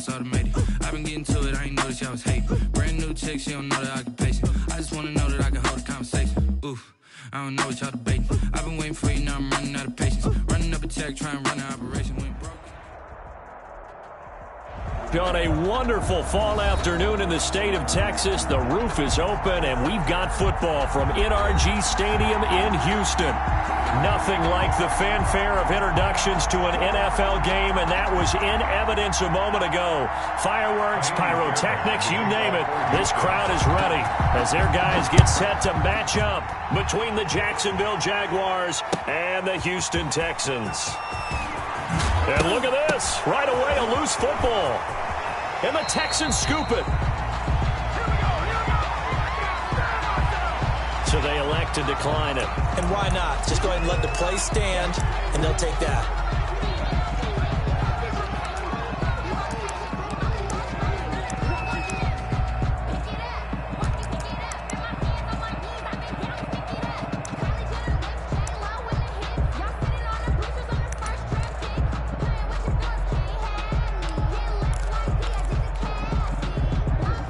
it's automated. I've been getting to it, I ain't noticed y'all was hating. Brand new chick, she don't know the occupation. I just wanna know that I can hold a conversation. Oof, I don't know what y'all debating. I've been waiting for you, now I'm running out of patience. Running up a check, trying to run an operation. Went broke. On a wonderful fall afternoon in the state of Texas, the roof is open, and we've got football from NRG Stadium in Houston. Nothing like the fanfare of introductions to an NFL game, and that was in evidence a moment ago. Fireworks, pyrotechnics, you name it. This crowd is ready as their guys get set to match up between the Jacksonville Jaguars and the Houston Texans. And look at this. Right away, a loose football. And the Texans scoop it. So they elect to decline it. And why not? Just go ahead and let the play stand, and they'll take that.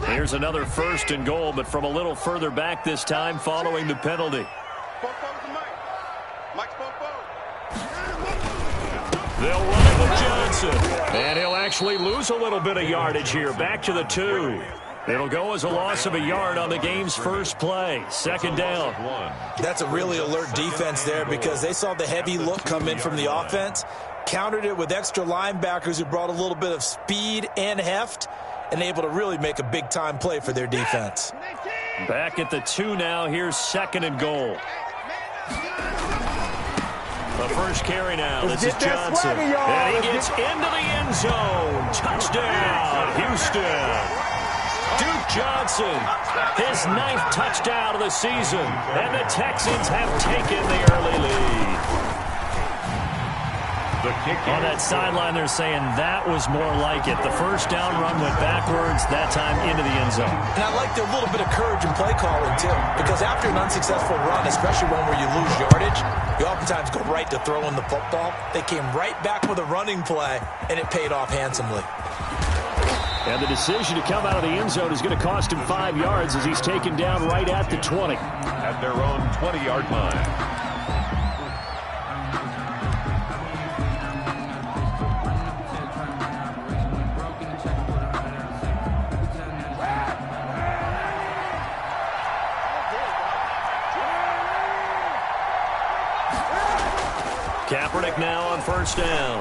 Here's another 1st and goal, but from a little further back this time following the penalty. They'll run it with Johnson. And he'll actually lose a little bit of yardage here. Back to the 2. It'll go as a loss of a yard on the game's first play. 2nd down. That's a really alert defense there because they saw the heavy look come in from the offense, countered it with extra linebackers who brought a little bit of speed and heft, and able to really make a big-time play for their defense. Back at the 2 now. Here's 2nd and goal. The first carry now. This is Johnson. And he gets into the end zone. Touchdown, Houston. Duke Johnson, his 9th touchdown of the season. And the Texans have taken the early lead. On that sideline, they're saying that was more like it. The first down run went backwards, that time into the end zone. And I like their little bit of courage in play calling, too, because after an unsuccessful run, especially one where you lose yardage, you oftentimes go right to throwing the football. They came right back with a running play, and it paid off handsomely. And the decision to come out of the end zone is going to cost him 5 yards as he's taken down right at the 20. At their own 20-yard line. Kaepernick now on 1st down.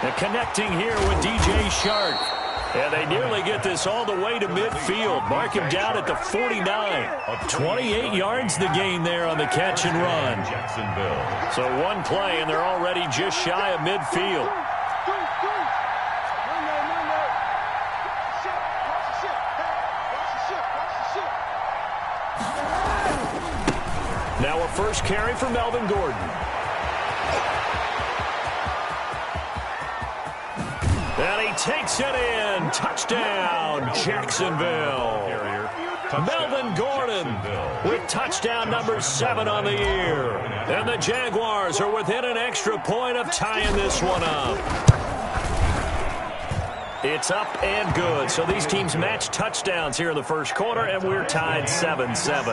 And connecting here with DJ Shark. And they nearly get this all the way to midfield. Mark him down at the 49. 28 yards the gain there on the catch and run. So one play, and they're already just shy of midfield. Now a first carry for Melvin Gordon. And he takes it in. Touchdown, Jacksonville. Melvin Gordon with touchdown number 7 on the year. And the Jaguars are within an extra point of tying this one up. It's up and good. So these teams match touchdowns here in the first quarter, and we're tied 7-7.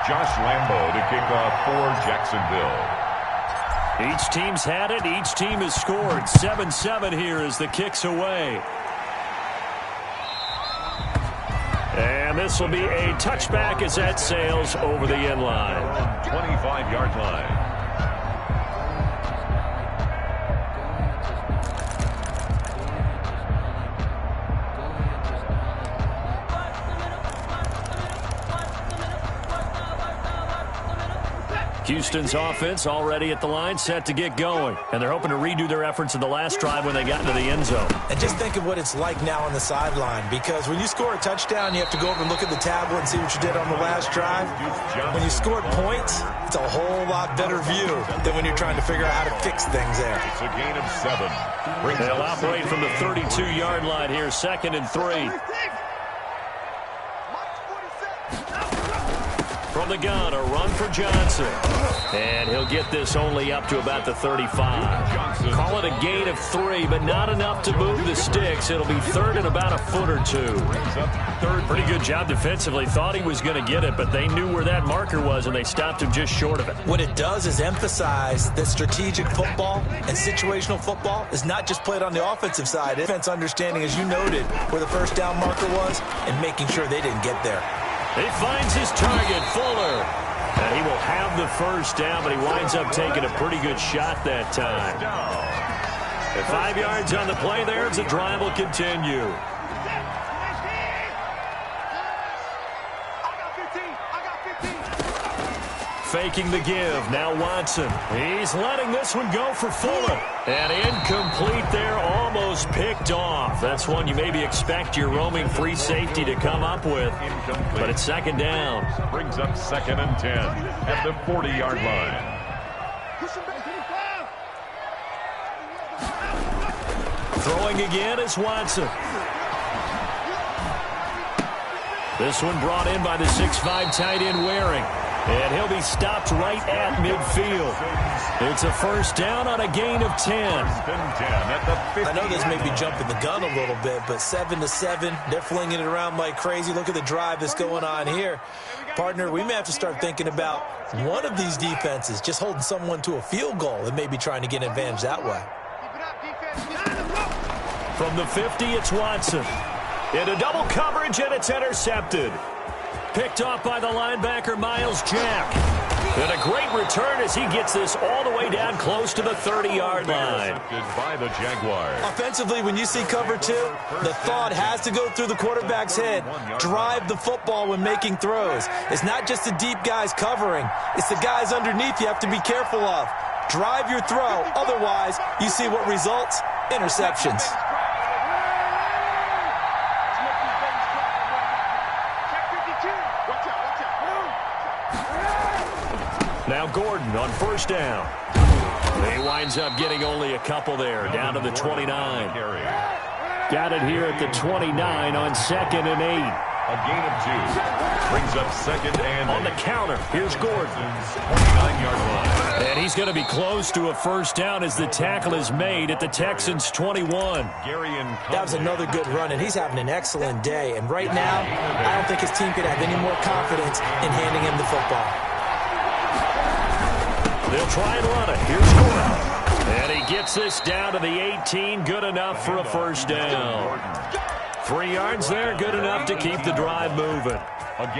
Josh Lambo to kick off for Jacksonville. Each team's had it. Each team has scored. 7-7 here as the kick's away. And this will be a touchback as that sails over the end line. 25-yard line. Houston's offense already at the line, set to get going. And they're hoping to redo their efforts in the last drive when they got into the end zone. And just think of what it's like now on the sideline, because when you score a touchdown, you have to go over and look at the tablet and see what you did on the last drive. When you scored points, it's a whole lot better view than when you're trying to figure out how to fix things there. It's a gain of 7. They'll operate from the 32-yard line here, 2nd and 3. From the gun, a run for Johnson. And he'll get this only up to about the 35. Call it a gain of 3, but not enough to move the sticks. It'll be third and about a foot or 2. Pretty good job defensively. Thought he was going to get it, but they knew where that marker was, and they stopped him just short of it. What it does is emphasize that strategic football and situational football is not just played on the offensive side. Defense understanding, as you noted, where the first down marker was and making sure they didn't get there. He finds his target, Fuller. And he will have the first down, but he winds up taking a pretty good shot that time. At 5 yards on the play there, the drive will continue. Faking the give. Now Watson. He's letting this one go for Fuller. And incomplete there, almost picked off. That's one you maybe expect your roaming free safety to come up with. But it's second down. Brings up 2nd and 10 at the 40-yard line. Throwing again is Watson. This one brought in by the 6'5" tight end Waring. And he'll be stopped right at midfield. It's a first down on a gain of 10. I know this may be jumping the gun a little bit, but 7-7, they're flinging it around like crazy. Look at the drive that's going on here. Partner, we may have to start thinking about one of these defenses just holding someone to a field goal and maybe trying to get an advantage that way. From the 50, it's Watson. Into double coverage, and it's intercepted. Picked off by the linebacker, Miles Jack. And a great return as he gets this all the way down close to the 30-yard line. By the Jaguars. Offensively, when you see cover 2, the thought has to go through the quarterback's head. Drive the football when making throws. It's not just the deep guys covering. It's the guys underneath you have to be careful of. Drive your throw. Otherwise, you see what results? Interceptions. Now Gordon on first down. He winds up getting only a couple there, down to the 29. Got it here at the 29 on 2nd and 8. A gain of 2. Brings up 2nd and 8. On the counter, here's Gordon. 29-yard line. And he's going to be close to a first down as the tackle is made at the Texans' 21. That was another good run, and he's having an excellent day. And right now, I don't think his team could have any more confidence in handing him the football. They'll try and run it. Here's Gordon. And he gets this down to the 18. Good enough for a first down. 3 yards there. Good enough to keep the drive moving.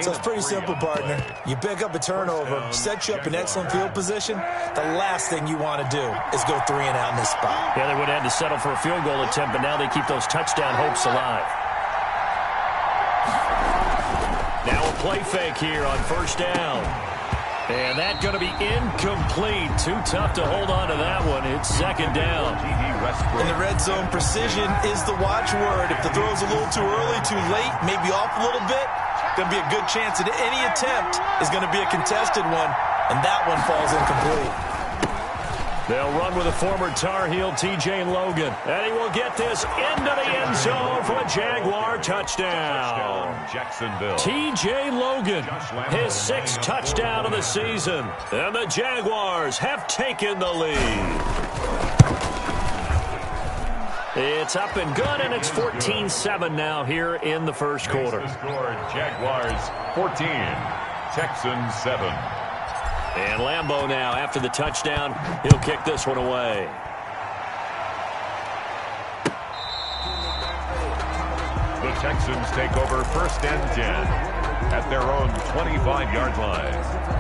So it's pretty simple, partner. You pick up a turnover, set you up in excellent field position. The last thing you want to do is go 3 and out in this spot. Yeah, they would have had to settle for a field goal attempt, but now they keep those touchdown hopes alive. Now a play fake here on first down. And that's going to be incomplete. Too tough to hold on to that one. It's second down. In the red zone, precision is the watchword. If the throw's a little too early, too late, maybe off a little bit, going to be a good chance that any attempt is going to be a contested one, and that one falls incomplete. They'll run with a former Tar Heel, T.J. Logan. And he will get this into the end zone for a Jaguar touchdown. Jacksonville. T.J. Logan, his 6th touchdown of the season. And the Jaguars have taken the lead. It's up and good, and it's 14-7 now here in the first quarter. Jaguars 14, Texans 7. And Lambeau now, after the touchdown, he'll kick this one away. The Texans take over 1st and 10 at their own 25-yard line.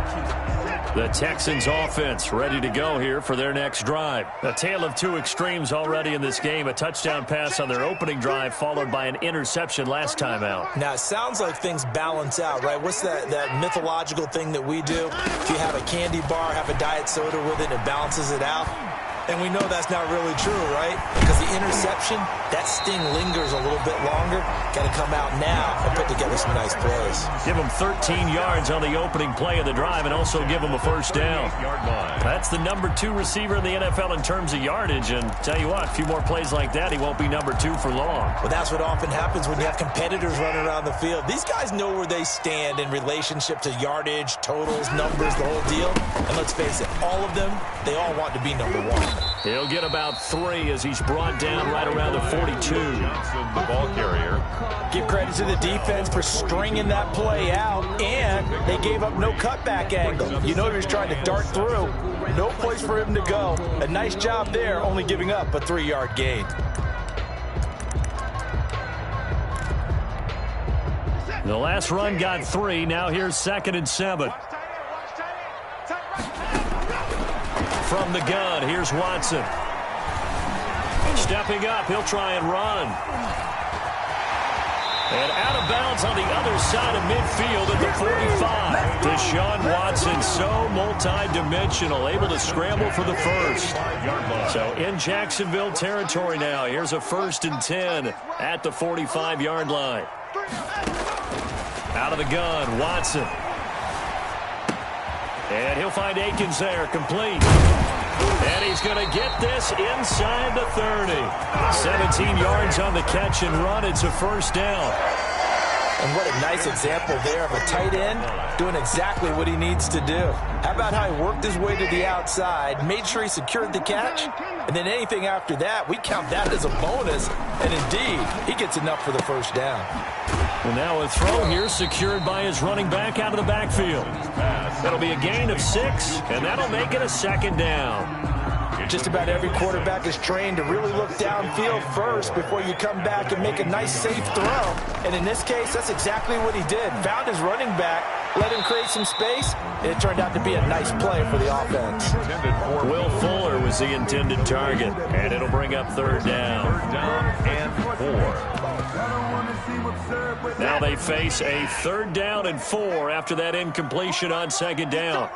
The Texans offense ready to go here for their next drive. A tale of 2 extremes already in this game. A touchdown pass on their opening drive followed by an interception last time out. Now, it sounds like things balance out, right? What's that mythological thing that we do? If you have a candy bar, have a diet soda with it, it balances it out. And we know that's not really true, right? Because the interception, that sting lingers a little bit longer. Got to come out now and put together some nice plays. Give him 13 yards on the opening play of the drive and also give him a first down. That's the number 2 receiver in the NFL in terms of yardage. And tell you what, a few more plays like that, he won't be number 2 for long. Well, that's what often happens when you have competitors running around the field. These guys know where they stand in relationship to yardage, totals, numbers, the whole deal. And let's face it, all of them, they all want to be number 1. He'll get about 3 as he's brought down right around the 42. Johnson, the ball carrier. Give credit to the defense for stringing that play out, and they gave up no cutback angle. You know he was trying to dart through. No place for him to go. A nice job there, only giving up a 3-yard gain. The last run got 3. Now here's 2nd and 7. From the gun, here's Watson. Stepping up, he'll try and run. And out of bounds on the other side of midfield at the 45. Deshaun Watson, so multi-dimensional, able to scramble for the first. So in Jacksonville territory now, here's a 1st and 10 at the 45-yard line. Out of the gun, Watson. And he'll find Akins there, complete. And he's going to get this inside the 30. 17 yards on the catch and run. It's a first down. And what a nice example there of a tight end doing exactly what he needs to do. How about how he worked his way to the outside, made sure he secured the catch, and then anything after that, we count that as a bonus. And indeed, he gets enough for the first down. Well, now a throw here secured by his running back out of the backfield. That'll be a gain of 6, and that'll make it a 2nd down. Just about every quarterback is trained to really look downfield first before you come back and make a nice, safe throw. And in this case, that's exactly what he did. Found his running back, let him create some space, and it turned out to be a nice play for the offense. Will Fuller was the intended target, and it'll bring up 3rd down. 3rd down and 4. Now they face a 3rd down and 4 after that incompletion on 2nd down.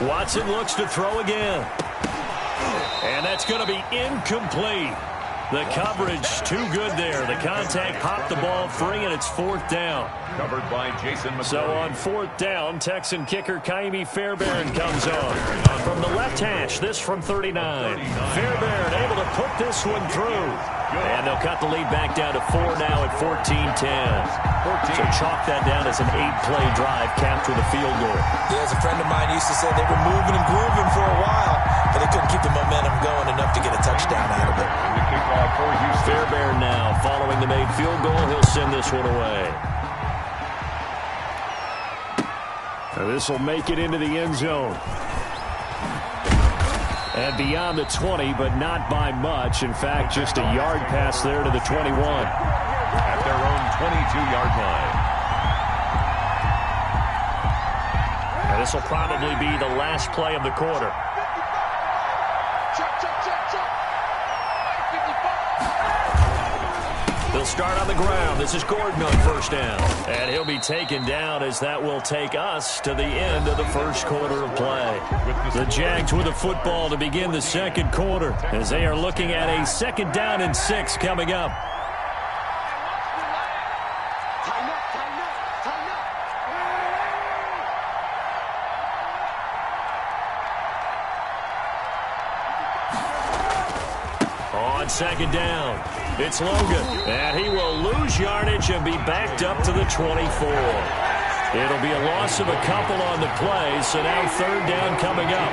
Watson looks to throw again. And that's going to be incomplete. The coverage too good there. The contact popped the ball free, and it's 4th down. Covered by Jason McCoy. So on 4th down, Texan kicker Kaimi Fairbairn comes on. From the left hash, this from 39. Fairbairn able to put this one through. And they'll cut the lead back down to 4 now at 14-10. So chalk that down as an 8-play drive capped with a field goal. Yeah, as a friend of mine used to say, they were moving and grooving for a while, but they couldn't keep the momentum going enough to get a touchdown out of it. Fairbairn now following the made field goal. He'll send this one away. This will make it into the end zone. And beyond the 20, but not by much. In fact, just a yard pass there to the 21. At their own 22-yard line. And this will probably be the last play of the quarter. They'll start on the ground. This is Gordon on 1st down. And he'll be taken down as that will take us to the end of the 1st quarter of play. The Jags with a football to begin the 2nd quarter as they are looking at a 2nd down and 6 coming up. On 2nd down, it's Logan, and he will lose yardage and be backed up to the 24. It'll be a loss of a couple on the play, so now 3rd down coming up.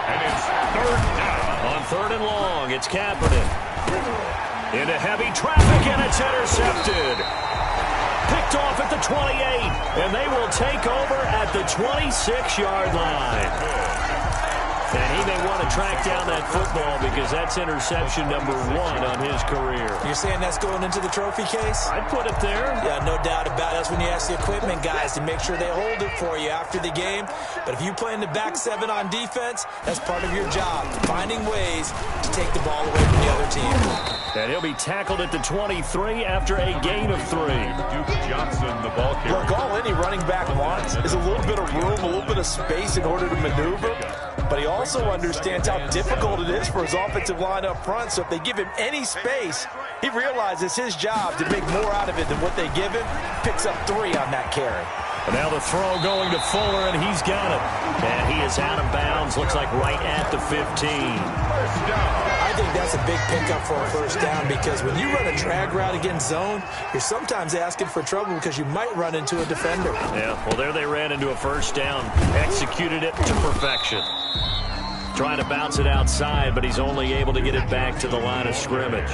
And it's 3rd down. On 3rd and long, it's Kaepernick. Into heavy traffic, and it's intercepted. Picked off at the 28, and they will take over at the 26-yard line. And he may want to track down that football because that's interception number 1 on his career. You're saying that's going into the trophy case? I'd put it there. Yeah, no doubt about it. That's when you ask the equipment guys to make sure they hold it for you after the game. But if you play in the back 7 on defense, that's part of your job, finding ways to take the ball away from the other team. And he'll be tackled at the 23 after a gain of 3. Duke Johnson, the ball carrier. Look, all any running back wants is a little bit of room, a little bit of space in order to maneuver. but he also understands how difficult it is for his offensive line up front. So if they give him any space, he realizes his job to make more out of it than what they give him. Picks up 3 on that carry. And now the throw going to Fuller, and he's got it. And he is out of bounds, looks like right at the 15. I think that's a big pickup for a first down, because when you run a drag route against zone, you're sometimes asking for trouble because you might run into a defender. Yeah, well, there they ran into a first down. Executed it to perfection. Trying to bounce it outside, but he's only able to get it back to the line of scrimmage.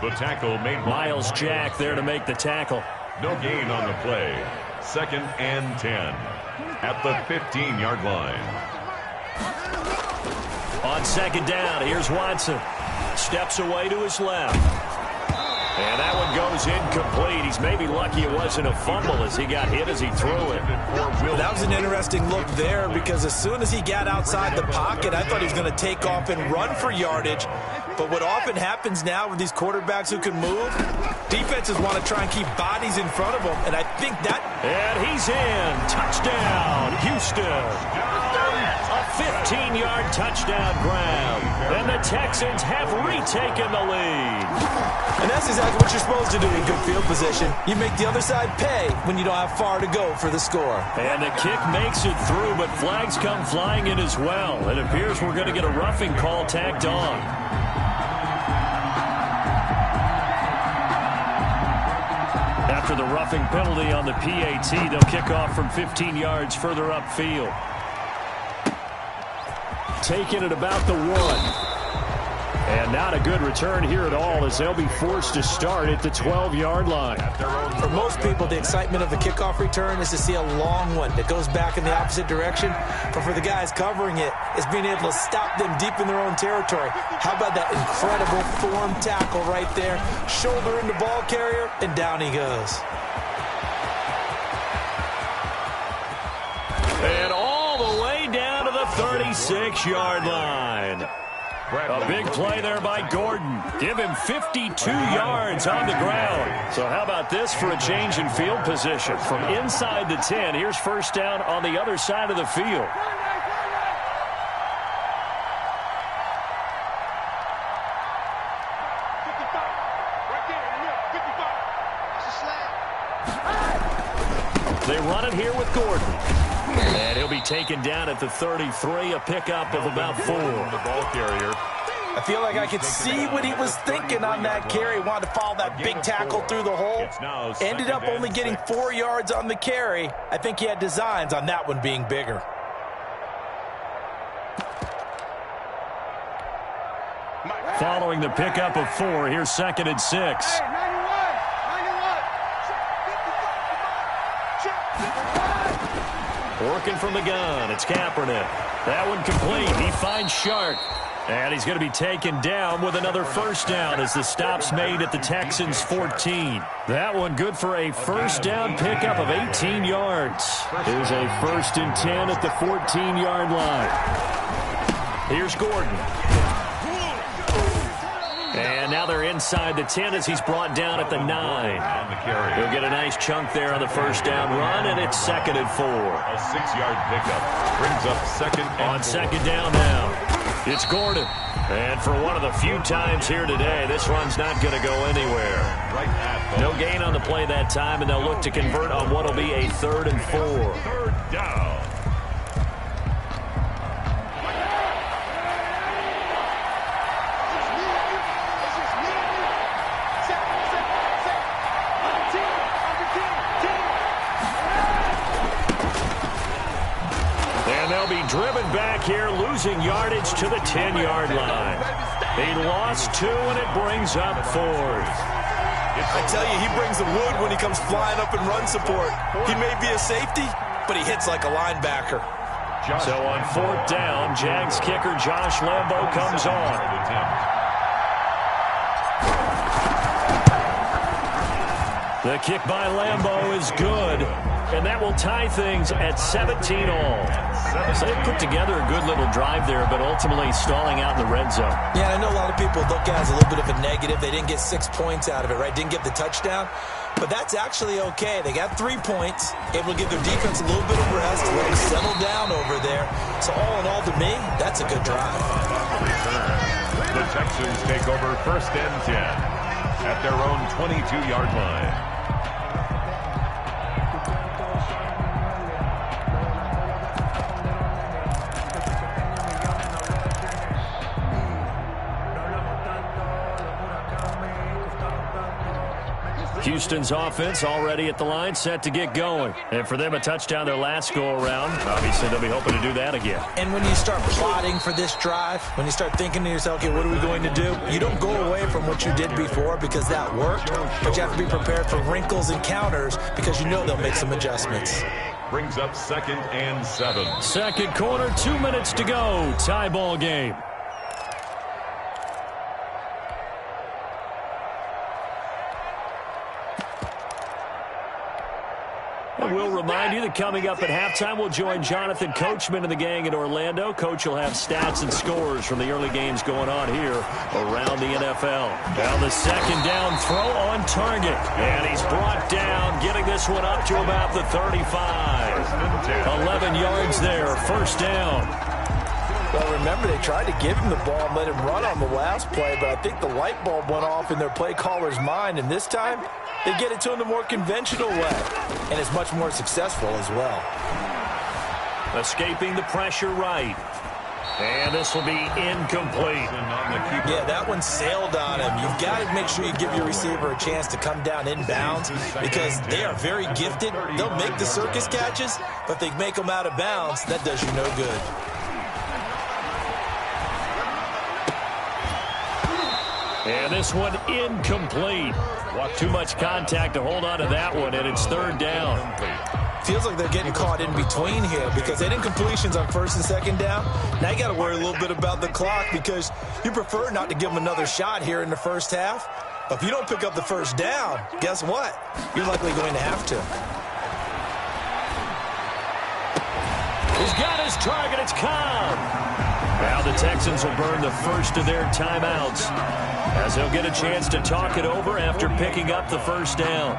The tackle made Miles Jack there to make the tackle. No gain on the play. 2nd and 10 at the 15-yard line. On 2nd down, here's Watson. Steps away to his left. And that one goes incomplete. He's maybe lucky it wasn't a fumble as he got hit as he threw it. That was an interesting look there, because as soon as he got outside the pocket, I thought he was going to take off and run for yardage. But what often happens now with these quarterbacks who can move, defenses want to try and keep bodies in front of them, and I think that... And he's in. Touchdown, Houston. A 15-yard touchdown grab. And the Texans have retaken the lead. And that's exactly what you're supposed to do in good field position. You make the other side pay when you don't have far to go for the score. And the kick makes it through, but flags come flying in as well. It appears we're going to get a roughing call tacked on. After the roughing penalty on the PAT, they'll kick off from 15 yards further upfield. Taking it about the 1. And not a good return here at all, as they'll be forced to start at the 12-yard line. For most people, the excitement of a kickoff return is to see a long one that goes back in the opposite direction. But for the guys covering it, it's being able to stop them deep in their own territory. How about that incredible form tackle right there? Shoulder in the ball carrier, and down he goes. And all the way down to the 36-yard line. A big play there by Gordon. Give him 52 yards on the ground. So how about this for a change in field position? From inside the 10, here's first down on the other side of the field. They run it here with Gordon. And he'll be taken down at the 33, a pickup of about 4. The ball carrier. I feel like I could see what he was thinking on that carry. Wanted to follow that big tackle through the hole. Ended up only getting 4 yards on the carry. I think he had designs on that one being bigger. Following the pickup of 4, here's 2nd and 6. Working from the gun, it's Kaepernick. That one complete. He finds Shark. And he's going to be taken down with another first down as the stop's made at the Texans' 14. That one good for a first down pickup of 18 yards. Here's a 1st and 10 at the 14-yard line. Here's Gordon. And now they're inside the 10 as he's brought down at the 9. He'll get a nice chunk there on the first down run, and it's 2nd and 4. A 6-yard pickup brings up 2nd and 4. On 2nd down now, it's Gordon. And for one of the few times here today, this run's not going to go anywhere. No gain on the play that time, and they'll look to convert on what will be a 3rd and 4. 3rd down. Driven back here, losing yardage to the 10-yard line. He lost 2, and it brings up 4th. I tell you, he brings the wood when he comes flying up in run support. He may be a safety, but he hits like a linebacker. So on 4th down, Jags kicker Josh Lambo comes on. The kick by Lambo is good, and that will tie things at 17 all. So they put together a good little drive there, but ultimately stalling out in the red zone. Yeah, I know a lot of people look at it as a little bit of a negative. They didn't get 6 points out of it, right? Didn't get the touchdown. But that's actually okay. They got 3 points, able to give their defense a little bit of rest, let them settle down over there. So all in all, to me, that's a good drive. The Texans take over 1st and 10 at their own 22-yard line. Houston's offense already at the line, set to get going. And for them, a touchdown their last go-around. Obviously, they'll be hoping to do that again. And when you start plotting for this drive, when you start thinking to yourself, okay, what are we going to do? You don't go away from what you did before because that worked, but you have to be prepared for wrinkles and counters because you know they'll make some adjustments. Brings up 2nd and 7. Second quarter, 2 minutes to go. Tie ball game. We'll remind you that coming up at halftime, we'll join Jonathan Coachman and the gang in Orlando. Coach will have stats and scores from the early games going on here around the NFL. Now the second down throw on target. And he's brought down, getting this one up to about the 35. 11 yards there, first down. Well, remember, they tried to give him the ball and let him run on the last play, but I think the light bulb went off in their play caller's mind, and this time they get it to him the more conventional way, and it's much more successful as well. Escaping the pressure right. And this will be incomplete. Yeah, that one sailed on him. You've got to make sure you give your receiver a chance to come down inbounds because they are very gifted. They'll make the circus catches, but if they make them out of bounds, that does you no good. And this one incomplete. Too much contact to hold on to that one, and it's third down. Feels like they're getting caught in between here because they did incompletions on 1st and 2nd down. Now you got to worry a little bit about the clock because you prefer not to give them another shot here in the first half. But if you don't pick up the first down, guess what? You're likely going to have to. He's got his target. It's Cobb. Now the Texans will burn the first of their timeouts as they'll get a chance to talk it over after picking up the first down.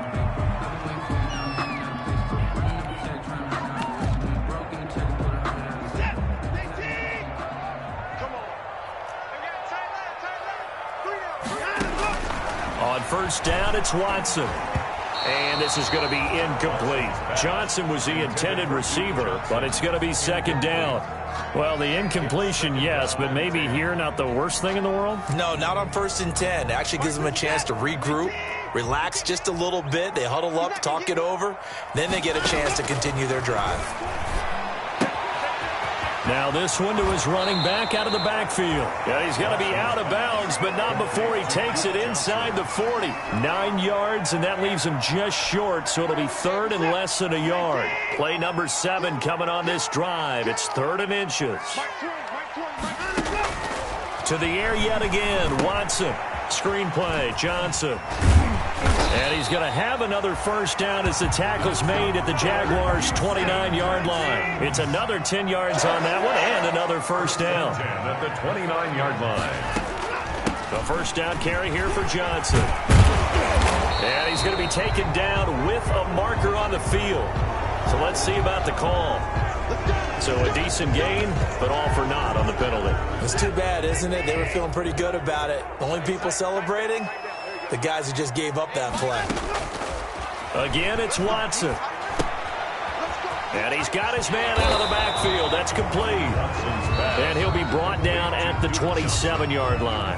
On first down, it's Watson. And this is going to be incomplete. Johnson was the intended receiver, but it's going to be second down. Well, the incompletion, yes, but maybe here not the worst thing in the world? No, not on 1st and 10. It actually gives them a chance to regroup, relax just a little bit. They huddle up, talk it over. Then they get a chance to continue their drive. Now this one to his running back out of the backfield. Yeah, he's going to be out of bounds, but not before he takes it inside the 40. 9 yards, and that leaves him just short, so it'll be third and less than a yard. Play number 7 coming on this drive. It's 3rd and inches. To the air yet again, Watson. Screen play, Johnson. And he's going to have another first down as the tackle's made at the Jaguars' 29-yard line. It's another 10 yards on that one and another first down. At the 29-yard line. The first down carry here for Johnson. And he's going to be taken down with a marker on the field. So let's see about the call. So a decent gain, but all for naught on the penalty. It's too bad, isn't it? They were feeling pretty good about it. The only people celebrating? The guys who just gave up that play. Again, it's Watson. And he's got his man out of the backfield. That's complete. And he'll be brought down at the 27-yard line.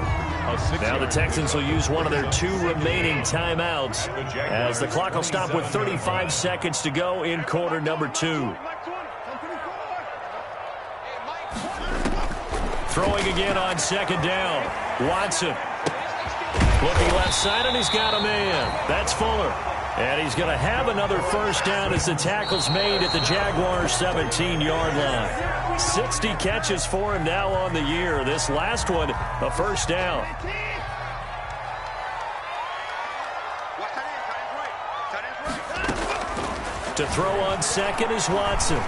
Now the Texans will use one of their 2 remaining timeouts as the clock will stop with 35 seconds to go in quarter number 2. Throwing again on second down. Watson. Looking left side, and he's got a man. That's Fuller. And he's going to have another first down as the tackle's made at the Jaguars' 17-yard line. 60 catches for him now on the year. This last one, a first down. To throw on second is Watson.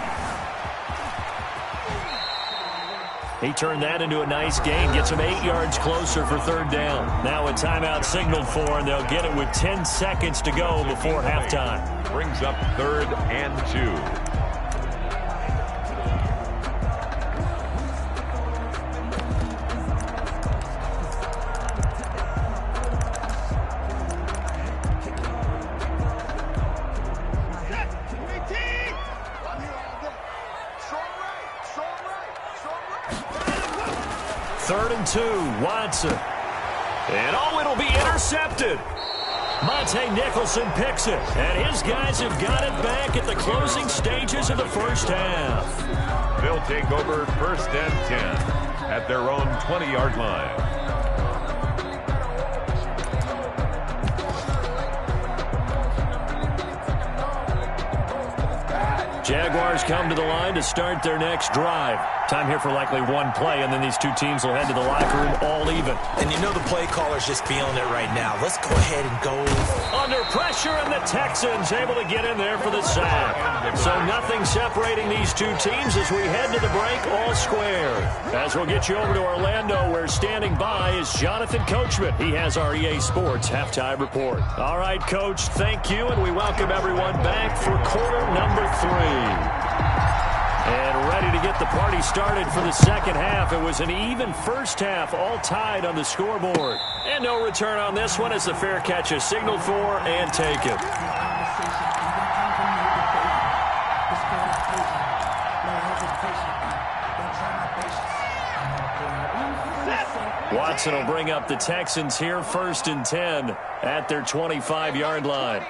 He turned that into a nice gain, gets him 8 yards closer for third down. Now a timeout signaled for, and they'll get it with 10 seconds to go before halftime. Brings up 3rd and 2. Third and 2, Watson. And it'll be intercepted. Monte Nicholson picks it, and his guys have got it back at the closing stages of the first half. They'll take over 1st and 10 at their own 20-yard line. Jaguars come to the line to start their next drive. Time here for likely one play, and then these two teams will head to the locker room all even. And you know the play caller's just feeling it right now. Let's go ahead and go. Under pressure, and the Texans able to get in there for the sack. So nothing separating these two teams as we head to the break all square. As we'll get you over to Orlando, where standing by is Jonathan Coachman. He has our EA Sports halftime report. All right, Coach, thank you, and we welcome everyone back for quarter number 3. And ready to get the party started for the second half. It was an even first half, all tied on the scoreboard. And no return on this one as the fair catch is signaled for and taken. Watson will bring up the Texans here, 1st and 10 at their 25-yard line.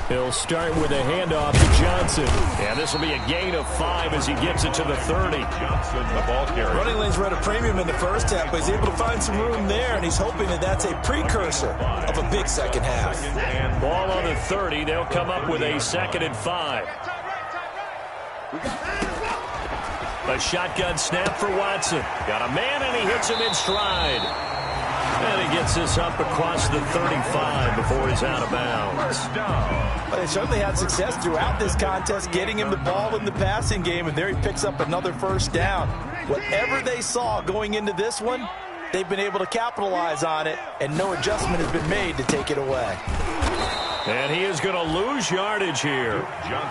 He'll start with a handoff to Johnson. And this will be a gain of 5 as he gets it to the 30. Johnson, the ball carrier. Running lanes were at a premium in the first half, but he's able to find some room there, and he's hoping that that's a precursor of a big second half. Ball on the 30. They'll come up with a 2nd and 5. A shotgun snap for Watson. Got a man, and he hits him in stride. And he gets this up across the 35 before he's out of bounds. Well, they certainly had success throughout this contest, getting him the ball in the passing game, and there he picks up another first down. Whatever they saw going into this one, they've been able to capitalize on it, and no adjustment has been made to take it away. And he is going to lose yardage here.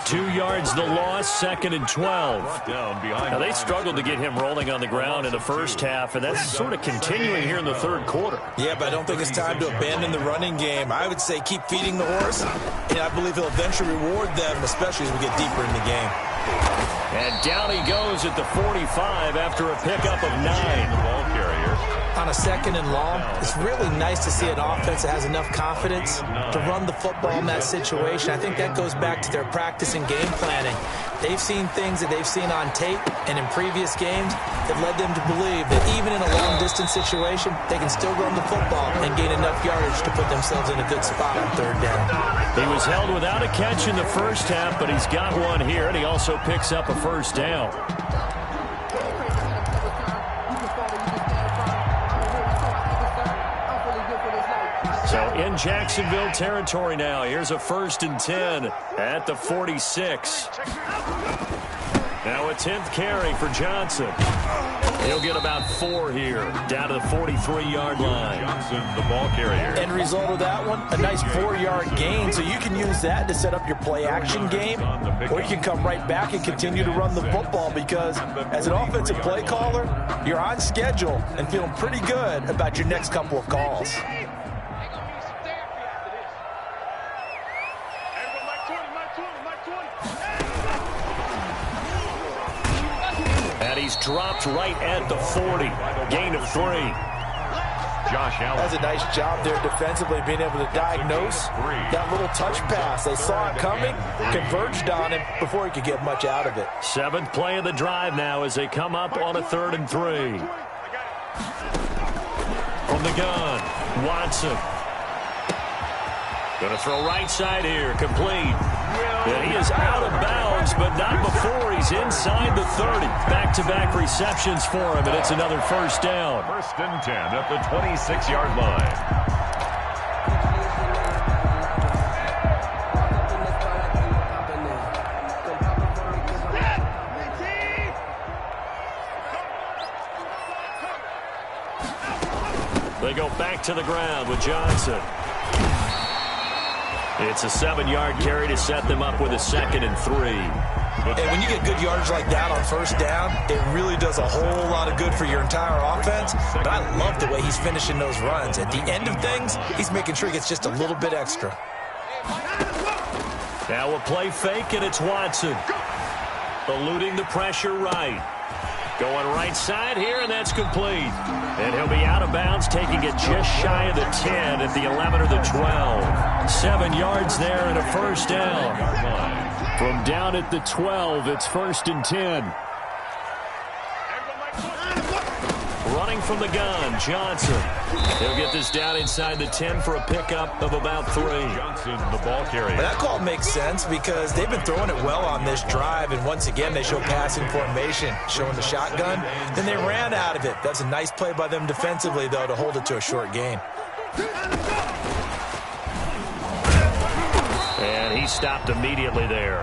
2 yards the loss, 2nd and 12. Now, they struggled to get him rolling on the ground in the first half, and that's sort of continuing here in the third quarter. Yeah, but I don't think it's time to abandon the running game. I would say keep feeding the horse, and I believe he'll eventually reward them, especially as we get deeper in the game. And down he goes at the 45 after a pickup of 9. The ball carrier. On a 2nd and long, it's really nice to see an offense that has enough confidence to run the football in that situation. I think that goes back to their practice and game planning. They've seen things that they've seen on tape and in previous games that led them to believe that even in a long-distance situation, they can still run the football and gain enough yardage to put themselves in a good spot on 3rd down. He was held without a catch in the first half, but he's got one here, and he also picks up a first down. So in Jacksonville territory now. Here's a 1st and 10 at the 46. Now a 10th carry for Johnson. He'll get about 4 here, down to the 43-yard line. Johnson, the ball carrier. End result of that one, a nice 4-yard gain. So you can use that to set up your play-action game, or you can come right back and continue to run the football because as an offensive play caller, you're on schedule and feeling pretty good about your next couple of calls. And he's dropped right at the 40. Gain of 3. Josh Allen. That's a nice job there defensively, being able to diagnose that little touch pass. They saw it coming, converged on him before he could get much out of it. 7th play of the drive now as they come up on a 3rd and 3. From the gun, Watson. Going to throw right side here, complete. And he is out of bounds, but not before he's inside the 30. Back-to-back receptions for him, and it's another first down. 1st and 10 at the 26-yard line. They go back to the ground with Johnson. It's a 7-yard carry to set them up with a 2nd and 3. And when you get good yardage like that on first down, it really does a whole lot of good for your entire offense. But I love the way he's finishing those runs. At the end of things, he's making sure he gets just a little bit extra. Now a play fake, and it's Watson. Eluding the pressure right. Going right side here, and that's complete. And he'll be out of bounds, taking it just shy of the 10 at the 11 or the 12. 7 yards there and a first down. From down at the 12, it's 1st and 10. Running from the gun, Johnson. He'll get this down inside the 10 for a pickup of about 3. Johnson, the ball carrier. But that call makes sense because they've been throwing it well on this drive, and once again they show passing formation, showing the shotgun. Then they ran out of it. That's a nice play by them defensively, though, to hold it to a short gain. And he stopped immediately there.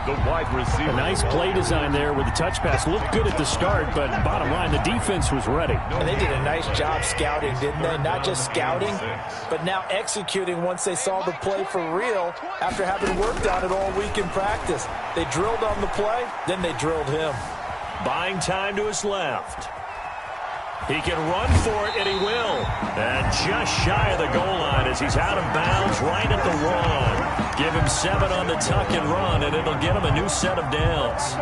The wide receiver. A nice play design there with the touch pass. Looked good at the start, but bottom line, the defense was ready. And they did a nice job scouting, didn't they? Not just scouting, but now executing once they saw the play for real after having worked on it all week in practice. They drilled on the play, then they drilled him. Buying time to his left. He can run for it, and he will. And just shy of the goal line as he's out of bounds right at the 1. Give him 7 on the tuck and run, and it'll get him a new set of downs.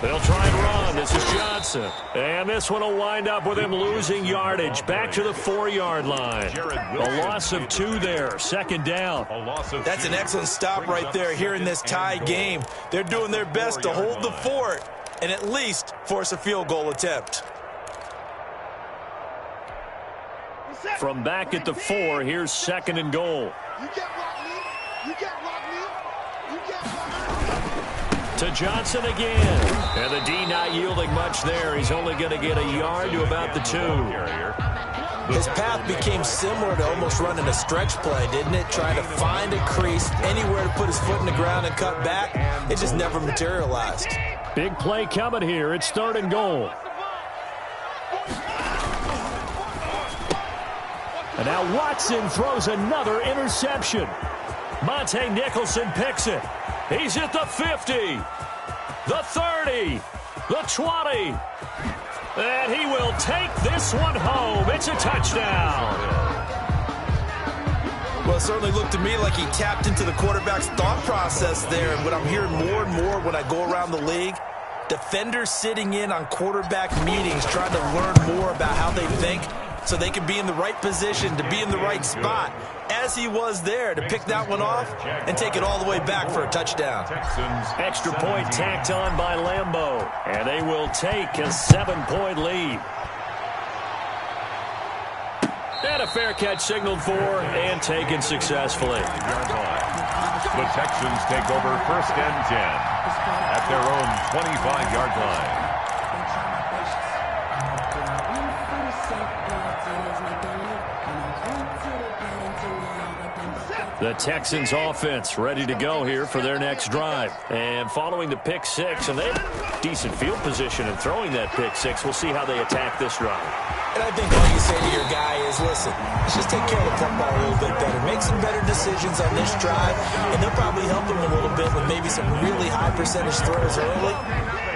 They'll try and run. This is Johnson. And this one will wind up with him losing yardage. Back to the 4-yard line. A loss of 2 there. 2nd down. That's an excellent stop right there here in this tie game. They're doing their best to hold the fort and at least force a field goal attempt. From back at the 4, here's 2nd and goal. To Johnson again. And the D not yielding much there. He's only going to get a yard to about the 2. His path became similar to almost running a stretch play, didn't it? Trying to find a crease, anywhere to put his foot in the ground and cut back. It just never materialized. Big play coming here. It's 3rd and goal. And now Watson throws another interception. Monte Nicholson picks it. He's at the 50, the 30, the 20. And he will take this one home. It's a touchdown. Well, it certainly looked to me like he tapped into the quarterback's thought process there. And what I'm hearing more and more when I go around the league, defenders sitting in on quarterback meetings trying to learn more about how they think so they can be in the right position to be in the right spot, as he was there to pick that one off and take it all the way back for a touchdown. Extra point tacked on by Lambeau, and they will take a 7-point lead. And a fair catch signaled for and taken successfully. The Texans take over 1st and 10 at their own 25-yard line. The Texans offense ready to go here for their next drive. And following the pick 6, and they have decent field position in throwing that pick 6. We'll see how they attack this drive. And I think all you say to your guy is, listen, let's just take care of the football a little bit better. Make some better decisions on this drive, and they'll probably help him a little bit with maybe some really high percentage throws early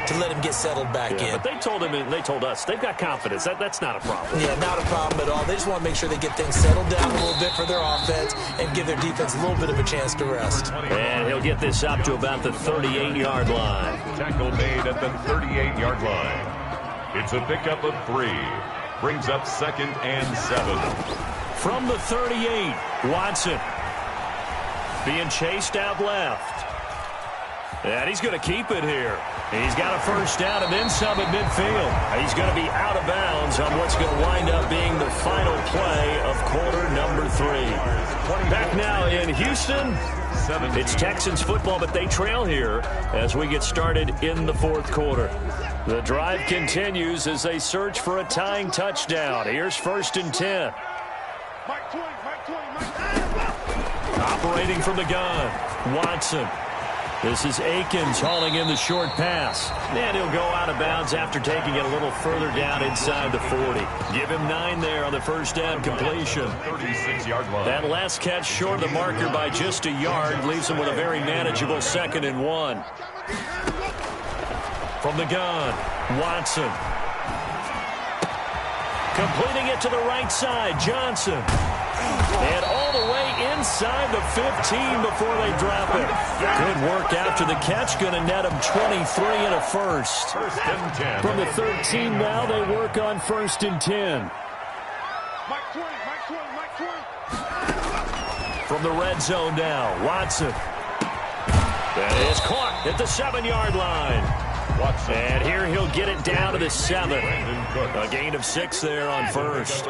to let him get settled back in. But they told him and they told us they've got confidence. That's not a problem. Yeah, not a problem at all. They just want to make sure they get things settled down a little bit for their offense and give their defense a little bit of a chance to rest. And he'll get this up to about the 38-yard line. Tackle made at the 38-yard line. It's a pickup of 3. Brings up 2nd and 7. From the 38, Watson being chased out left. And he's going to keep it here. He's got a first down and then some at midfield. He's going to be out of bounds on what's going to wind up being the final play of quarter number Back now in Houston, it's Texans football, but they trail here as we get started in the fourth quarter. The drive continues as they search for a tying touchdown. Here's 1st and 10. Operating from the gun, Watson. This is Akins hauling in the short pass. And he'll go out of bounds after taking it a little further down inside the 40. Give him 9 there on the first down completion. 36-yard line. That last catch short of the marker by just a yard leaves him with a very manageable 2nd and 1. From the gun, Watson. Completing it to the right side, Johnson. And all the way inside the 15 before they drop it. Good work after the catch. Going to net them 23 and a first. 1st and 10. From the 13 now, they work on 1st and 10. From the red zone now, Watson. That is caught at the 7-yard line. Watson. And here he'll get it down to the 7. A gain of 6 there on first.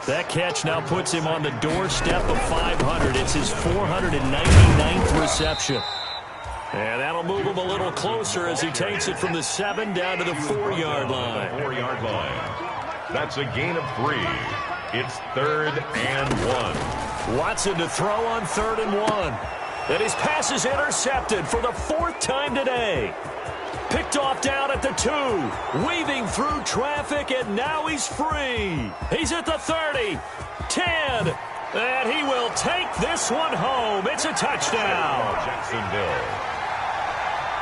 That catch now puts him on the doorstep of 500. It's his 499th reception. And that'll move him a little closer as he takes it from the 7 down to the 4-yard line. 4-yard line. That's a gain of 3. It's 3rd and 1. Watson to throw on 3rd and 1. And his pass is intercepted for the 4th time today. Picked off down at the 2, weaving through traffic, and now he's free. He's at the 30, 10, and he will take this one home. It's a touchdown. Jacksonville.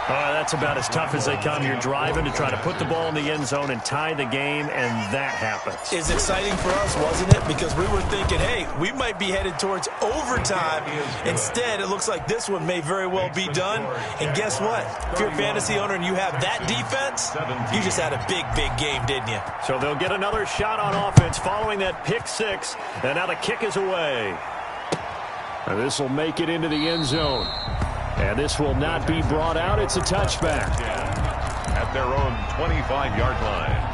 That's about as tough as they come. You're driving to try to put the ball in the end zone and tie the game, and that happens. It's exciting for us, wasn't it? Because we were thinking, hey, we might be headed towards overtime. Instead, it looks like this one may very well be done. And guess what? If you're a fantasy owner and you have that defense, you just had a big, big game, didn't you? So they'll get another shot on offense following that pick 6, and now the kick is away. And this will make it into the end zone. And this will not be brought out. It's a touchback. At their own 25-yard line.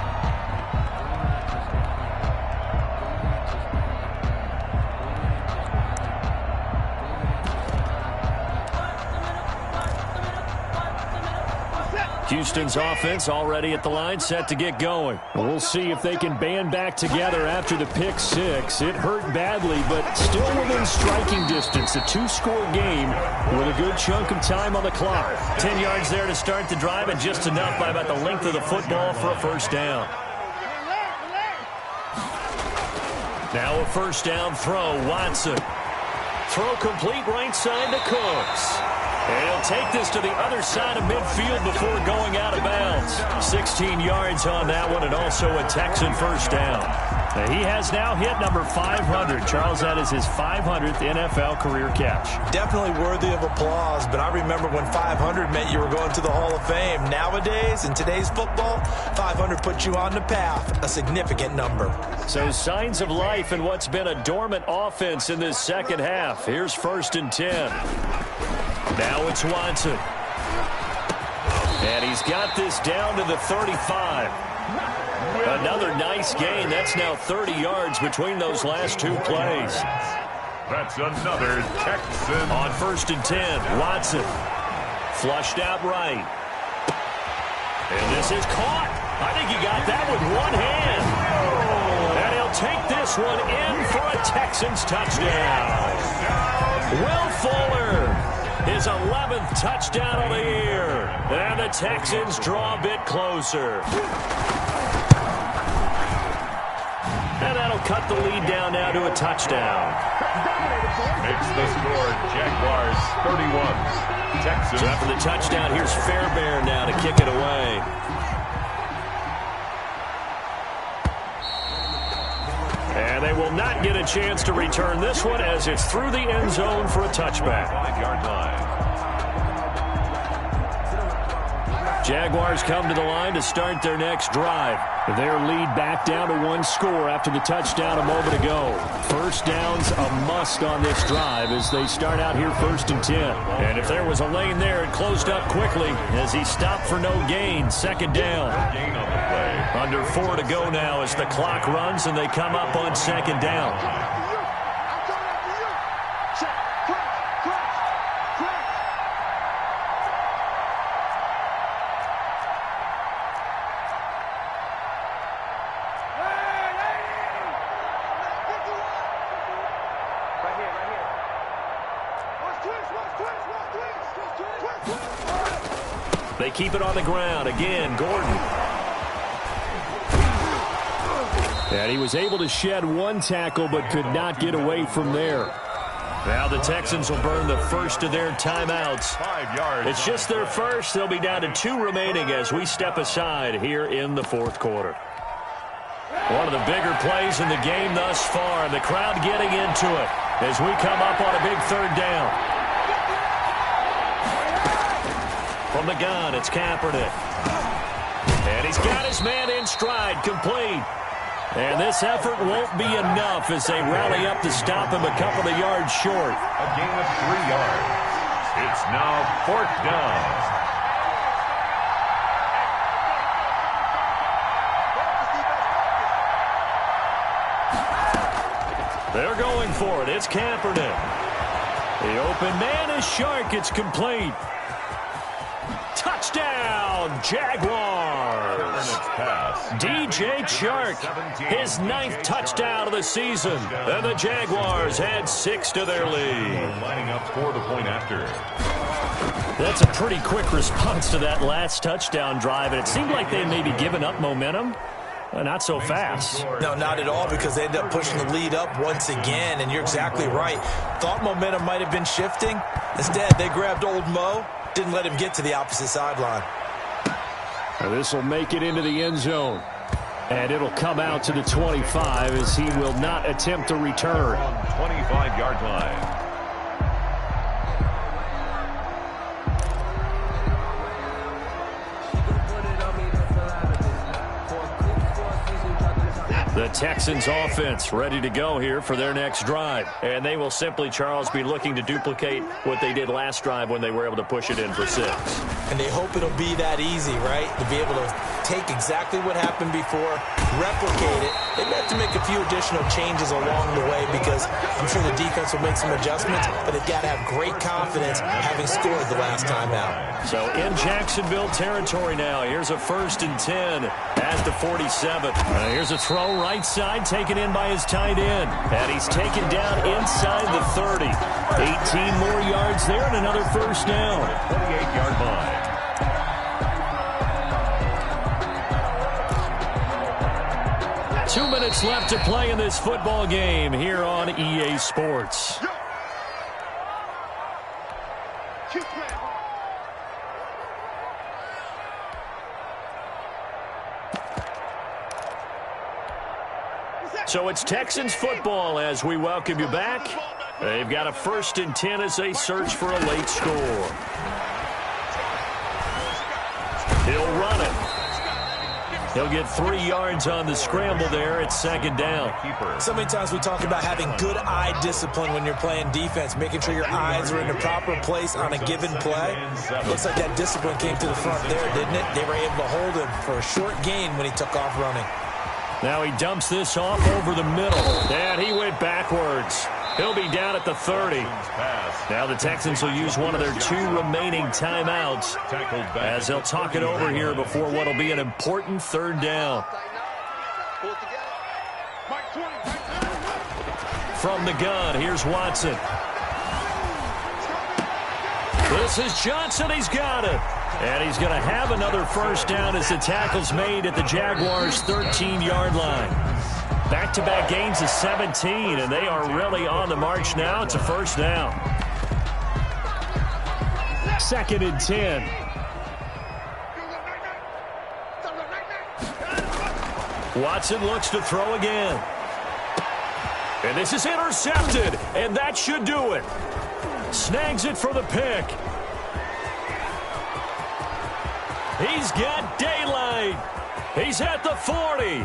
Houston's offense already at the line, set to get going. We'll see if they can band back together after the pick 6. It hurt badly, but still within striking distance. A 2-score game with a good chunk of time on the clock. 10 yards there to start the drive, and just enough by about the length of the football for a first down. Now a first down throw, Watson. Throw complete right side to Cooks. And he'll take this to the other side of midfield before going out of bounds. 16 yards on that one, and also a Texan first down. He has now hit number 500. Charles, that is his 500th NFL career catch. Definitely worthy of applause, but I remember when 500 meant you were going to the Hall of Fame. Nowadays, in today's football, 500 puts you on the path, a significant number. So signs of life in what's been a dormant offense in this second half. Here's 1st and 10. Now it's Watson. And he's got this down to the 35. Another nice gain. That's now 30 yards between those last 2 plays. That's another Texan. On 1st and 10, Watson. Flushed out right. And this is caught. I think he got that with one hand. And he'll take this one in for a Texans touchdown. Will Fuller. His 11th touchdown of the year. And the Texans draw a bit closer. And that'll cut the lead down now to a touchdown. Makes the score Jaguars 31. Texans. So after the touchdown, here's Fairbairn now to kick it away. And they will not get a chance to return this one as it's through the end zone for a touchback. 5-yard line. Jaguars come to the line to start their next drive. Their lead back down to 1 score after the touchdown a moment ago. First down's a must on this drive as they start out here 1st and 10. And if there was a lane there, it closed up quickly as he stopped for no gain. 2nd down. Gain on the play. Under 4 to go now as the clock runs and they come up on 2nd down. They keep it on the ground. Again, Gordon. And he was able to shed one tackle but could not get away from there. Now the Texans will burn the first of their timeouts. 5 yards. It's just their first. They'll be down to 2 remaining as we step aside here in the fourth quarter. One of the bigger plays in the game thus far, and the crowd getting into it as we come up on a big third down. From the gun, it's Kaepernick. And he's got his man in stride, complete. And this effort won't be enough as they rally up to stop him a couple of yards short. A gain of 3 yards. It's now 4th down. They're going for it. It's Kaepernick. The open man is Shark. It's complete. Touchdown, Jaguars. DJ Chark, his 9th touchdown of the season. And the Jaguars add 6 to their lead. Lining up for the point after. That's a pretty quick response to that last touchdown drive. And it seemed like they may be giving up momentum. Not so fast. No, not at all, because they ended up pushing the lead up once again, and you're exactly right. Thought momentum might have been shifting. Instead, they grabbed old Mo, didn't let him get to the opposite sideline. This will make it into the end zone. And it'll come out to the 25 as he will not attempt to return. 25-yard line. The Texans offense ready to go here for their next drive. And they will simply, Charles, be looking to duplicate what they did last drive when they were able to push it in for 6. And they hope it'll be that easy, right? To be able to take exactly what happened before, replicate it. They may have to make a few additional changes along the way because I'm sure the defense will make some adjustments, but they've got to have great confidence having scored the last time out. So in Jacksonville territory now. Here's a 1st and 10 at the 47. Here's a throw right side taken in by his tight end. And he's taken down inside the 30. 18 more yards there and another first down. 28-yard line. Two minutes left to play in this football game here on EA Sports. So it's Texans football as we welcome you back. They've got a 1st and 10 as they search for a late score. He'll run it. He'll get 3 yards on the scramble there. It's 2nd down. So many times we talk about having good eye discipline when you're playing defense, making sure your eyes are in the proper place on a given play. Looks like that discipline came to the front there, didn't it? They were able to hold him for a short gain when he took off running. Now he dumps this off over the middle. And he went backwards. He'll be down at the 30. Now the Texans will use one of their 2 remaining timeouts as they'll talk it over here before what will be an important 3rd down. From the gun, here's Watson. This is Johnson. He's got it. And he's going to have another first down as the tackle's made at the Jaguars' 13-yard line. Back-to-back gains of 17, and they are really on the march now. It's a first down. 2nd and 10. Watson looks to throw again. And this is intercepted, and that should do it. Snags it for the pick. He's got daylight. He's at the 40,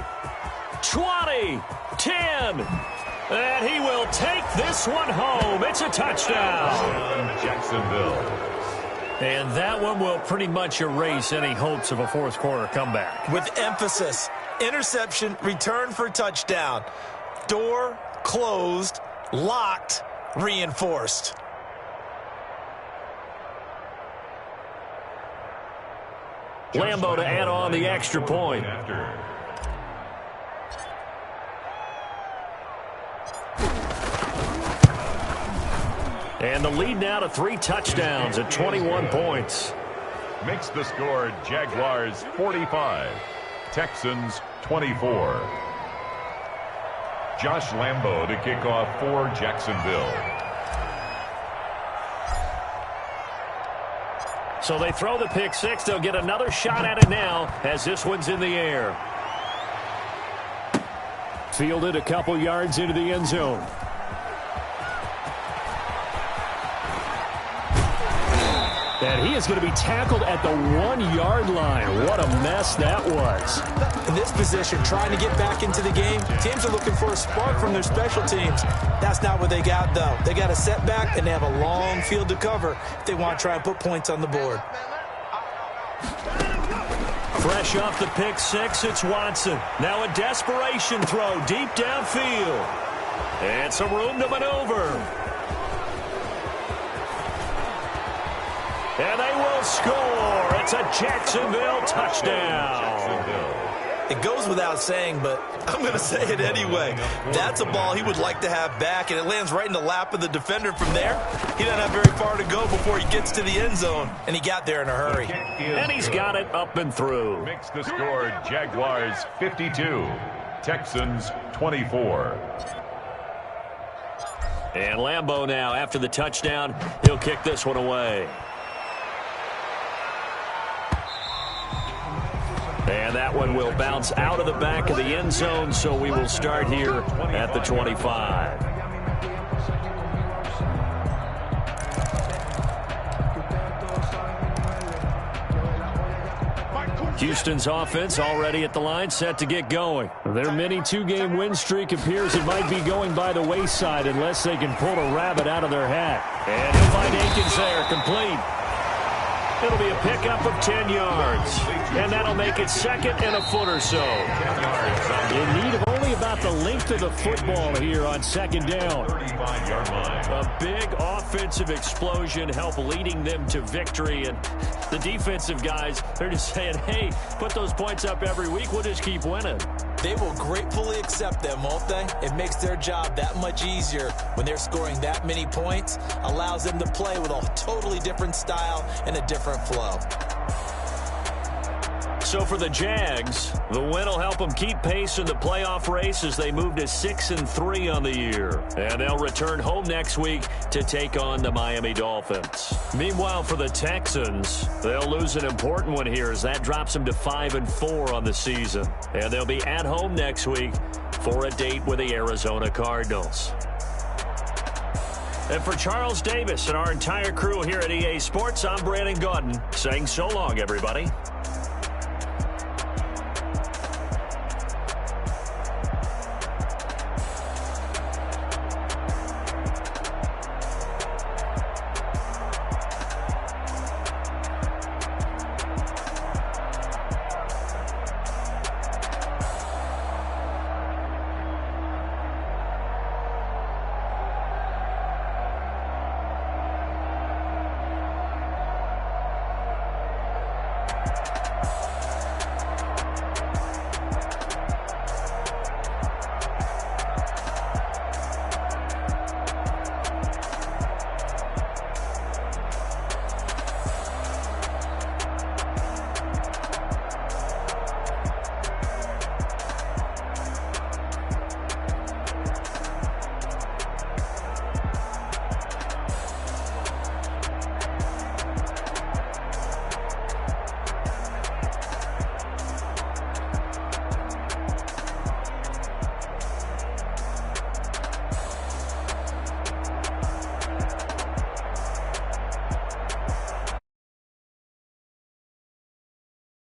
20, 10. And he will take this one home. It's a touchdown. Jacksonville. And that one will pretty much erase any hopes of a fourth quarter comeback. With emphasis, interception, return for touchdown. Door closed, locked, reinforced. Lambo to add on the extra point. And the lead now to 3 touchdowns at 21 points. Makes the score Jaguars 45, Texans 24. Josh Lambo to kick off for Jacksonville. So they throw the pick six. They'll get another shot at it now as this one's in the air. Fielded a couple yards into the end zone. And he is going to be tackled at the 1-yard line. What a mess that was. In this position, trying to get back into the game, teams are looking for a spark from their special teams. That's not what they got, though. They got a setback, and they have a long field to cover if they want to try and put points on the board. Fresh off the pick six, it's Watson. Now a desperation throw deep downfield. And some room to maneuver. And they will score. It's a Jacksonville touchdown. It goes without saying, but I'm going to say it anyway. That's a ball he would like to have back, and it lands right in the lap of the defender from there. He doesn't have very far to go before he gets to the end zone, and he got there in a hurry. And he's got it up and through. Makes the score Jaguars 52, Texans 24. And Lambo now, after the touchdown, he'll kick this one away. And that one will bounce out of the back of the end zone, so we will start here at the 25. Houston's offense already at the line, set to get going. Their mini two-game win streak appears it might be going by the wayside unless they can pull a rabbit out of their hat. And he'll find Akins there, complete. It'll be a pickup of 10 yards. And that'll make it second and a foot or so. In need of only about the length of the football here on second down. A big offensive explosion help leading them to victory. And the defensive guys, they're just saying, hey, put those points up every week. We'll just keep winning. They will gratefully accept them, won't they? It makes their job that much easier when they're scoring that many points. Allows them to play with a totally different style and a different flow. So for the Jags, the win will help them keep pace in the playoff race as they move to 6-3 on the year. And they'll return home next week to take on the Miami Dolphins. Meanwhile, for the Texans, they'll lose an important one here as that drops them to 5-4 on the season. And they'll be at home next week for a date with the Arizona Cardinals. And for Charles Davis and our entire crew here at EA Sports, I'm Brandon Gaudin saying so long, everybody.